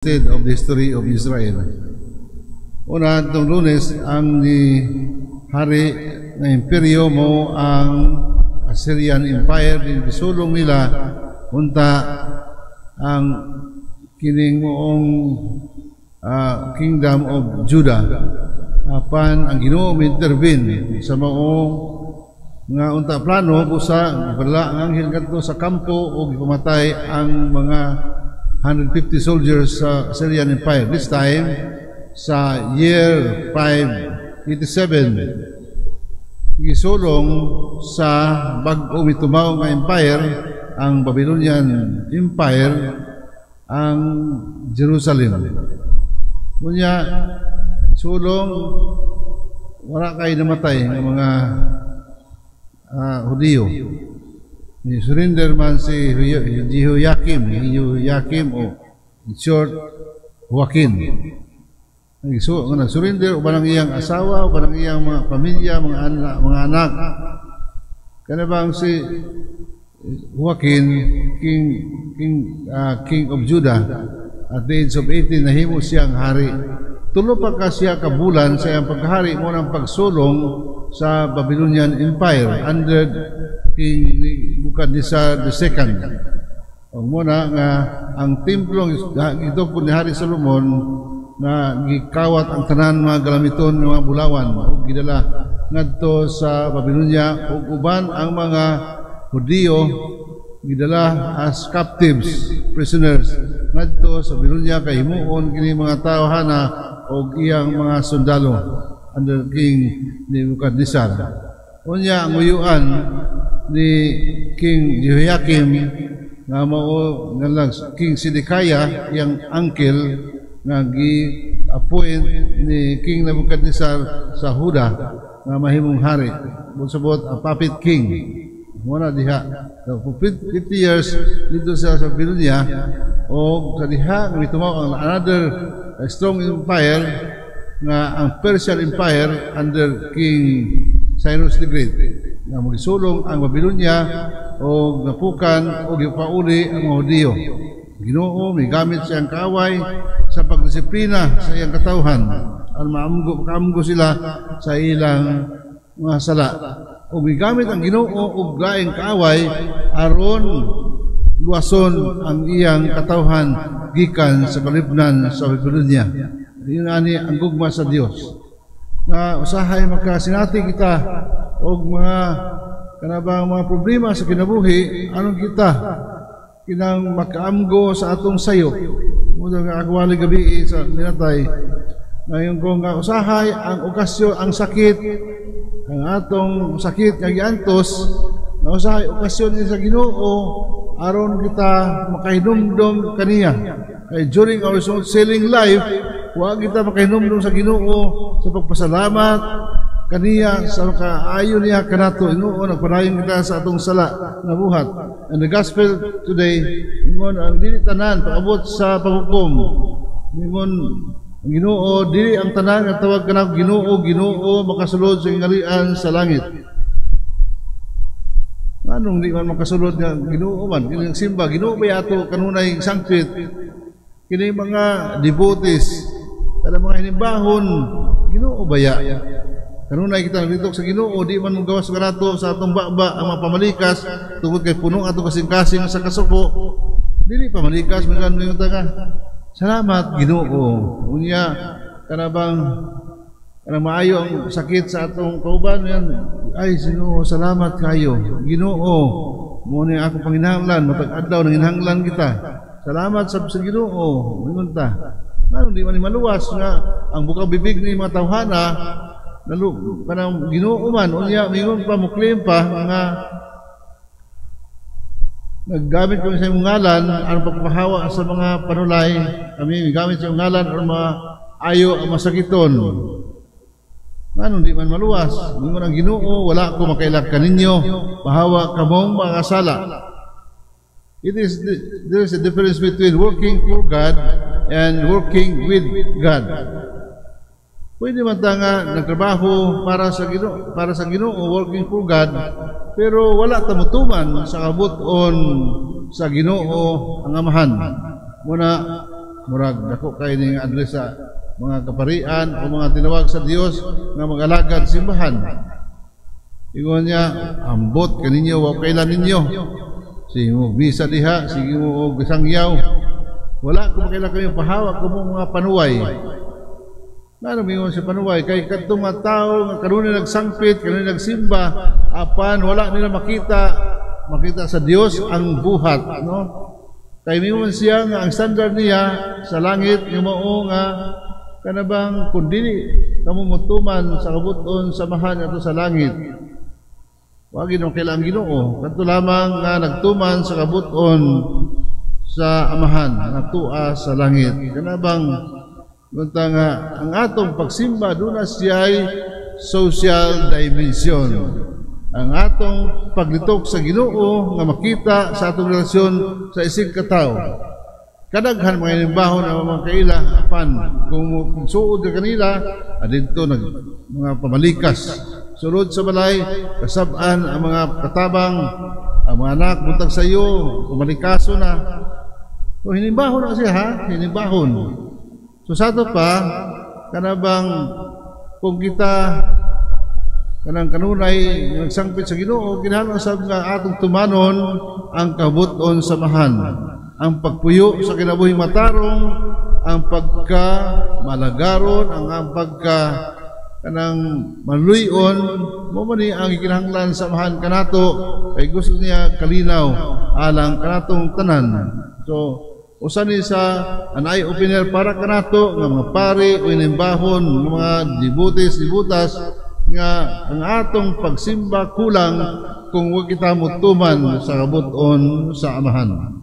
of the history of Israel. Una, itong Lunes, ang ni hari na imperyo mo ang Assyrian Empire, din bisulong nila unta ang kining moong Kingdom of Judah. Apan ang Ginoo intervene sa maong nga unta plano busa gibala ang anghel kadto sa kampo o gipamatay ang mga 150 soldiers sa Assyrian Empire. This time, sa year 587, gisulong sa bag-o mitumaw nga empire, ang Babylonian Empire, ang Jerusalem. Kunya, sulong, wala kayo namatay ng mga Hudiyo. Surrender man si Jehoiakim o in short Joaquin. So, surrender o banang iyang asawa o banang iyang mga pamilya, mga anak. Kana bang si Joaquin, king of Judah, at the age of 18 nahimo siyang hari. Tulo pa ka siya kabulan sa iyang pagkahari mo ng pagsulong sa Babylonian Empire under King Nebuchadnezzar II. Ang muna nga ang templo ito po ni Hari Solomon na gikawat ang tanan mga galamiton ng mga bulawan o gidala ngadto sa Babylonia ug uban ang mga Hudiyo gidala as captives, prisoners ngadto sa Babylonia kay himuon kini mga tawhana o iyang mga sundalo under King Nebuchadnezzar. Unya ang uyuan ni King Jehoiakim nga mao nga King Sidikaya yang uncle nga gi-appoint ni King Nebuchadnezzar sa Huda nga mahimong hari. Busabot a puppet king. Muna diha. So, 50 years dito sa Babylonia o sa diha mitumaw ang another strong empire nga ang Persian Empire under King Cyrus the Great. Nga magisulong ang Babylonia o napukan o gipauli ang mga Hudiyo. Ginoo migamit siyang kaaway sa pagdisiplina sa iyang katawhan. Ang maamgo sila sa ilang mga sala. O migamit ang Ginoo og laing kaaway aron luwason ang iyang katawhan gikan sa kalipnan sa Babylonia. Yun ani ang gugma sa Dios. Na usahay makasinati kita og mga kanabang mga problema sa kinabuhi aron kita kinang makaamgo sa atong sayo. Muna nga agwali gabi sa minatay ngayon kung usahay ang okasyon ang sakit ang atong sakit nga giantos na usahay okasyon ni sa Ginoo aron kita makahinumdom kaniya. Kay during our selling life wa kita makahinumdom sa Ginoo sa pagpasalamat kaniya sa kaayo niya kanato Ginoo nagpadayon kita sa atong sala nga buhat. And the gospel today ingon ang dili tanan paabot sa paghukom. Ingon ang Ginoo dili ang tanan nga tawag kanang Ginoo makasulod sa ingarian sa langit. Anong di man makasulod nga Ginoo man kining simba Ginoo ba ato kanunay sangkit kini mga devotees kada mga hinimbahon Ginoo baya kanunay kita nagditok sa Ginoo di man magawas kanato sa atong baba ang mga pamalikas tungod kay punong atong kasing-kasing sa kasuko dili pamalikas man yung taga salamat Ginoo unya kanabang kanang maayo ang sakit sa atong kauban yan ay Ginoo salamat kayo Ginoo mo ni ako panginahanglan matag adlaw nang hinahanglan kita salamat sa Ginoo ingon ta ngano di man maluwas nga ang bukang bibig ni mga tawhana lalo kanang Ginoo man unya mingon pa muklim pa nga naggamit kami sa imong ngalan aron pagpahawa sa mga panulay kami gamit sa imong ngalan aron maayo ang masakiton ngano di man maluwas mingon ang Ginoo wala ko makailak kaninyo pahawa kamong mga sala. There is a difference between working for God and working with God. Pwede man ta nga nagtrabaho para sa Ginoo working for God pero wala ta motuman sa kabuton sa Ginoo ang Amahan. Muna murag dako kay ning address sa mga kaparian o mga tinawag sa Dios nga mag-alagad simbahan. Ingon niya, ambot kaninyo wa kailan ninyo. Sige mo visa diha, sige mo og sangyaw. Wala ko makailan kayo pahawak ko mga panuway. Ano mingon si panuway kay kadtong mga tao nga kanunay nagsangpit, kanunay nagsimba, apan wala nila makita sa Dios ang buhat, no? Kay mingon siya nga ang standard niya sa langit nga mao nga kanabang kun dili kamo mutuman sa kabuton samahan ato sa langit. Wa gid mo kailangan Ginoo, kadto lamang nga nagtuman sa kabuton sa amahan, natua sa langit. Kanabang gunta nga ang atong pagsimba doon na siya'y social dimension. Ang atong paglitok sa Ginoo nga makita sa atong relasyon sa isig katao. Kadaghan mga inimbahon na mga kaila apan kung suod ka kanila adito mga pamalikas sulod sa balay kasab-an ang mga katabang ang mga anak buntag sa iyo pumalikaso na so hinibahon na siya ha hinibahon. So sa ito pa, kanabang kung kita kanang kanunay nagsangpit sa Ginoo, kinahanglan sab nga atong tumanon ang kabuton samahan, ang pagpuyo sa kinabuhing matarong, ang pagka malagaron, ang pagka kanang maluyon, mo man ni ang kinahanglan samahan kanato kay gusto niya kalinaw alang kanatong tanan. So usan ni sa anay opinion para kanato nga mga pari o inimbahon ng mga dibutas nga ang atong pagsimba kulang kung wag kita mutuman sa kabuton sa amahan.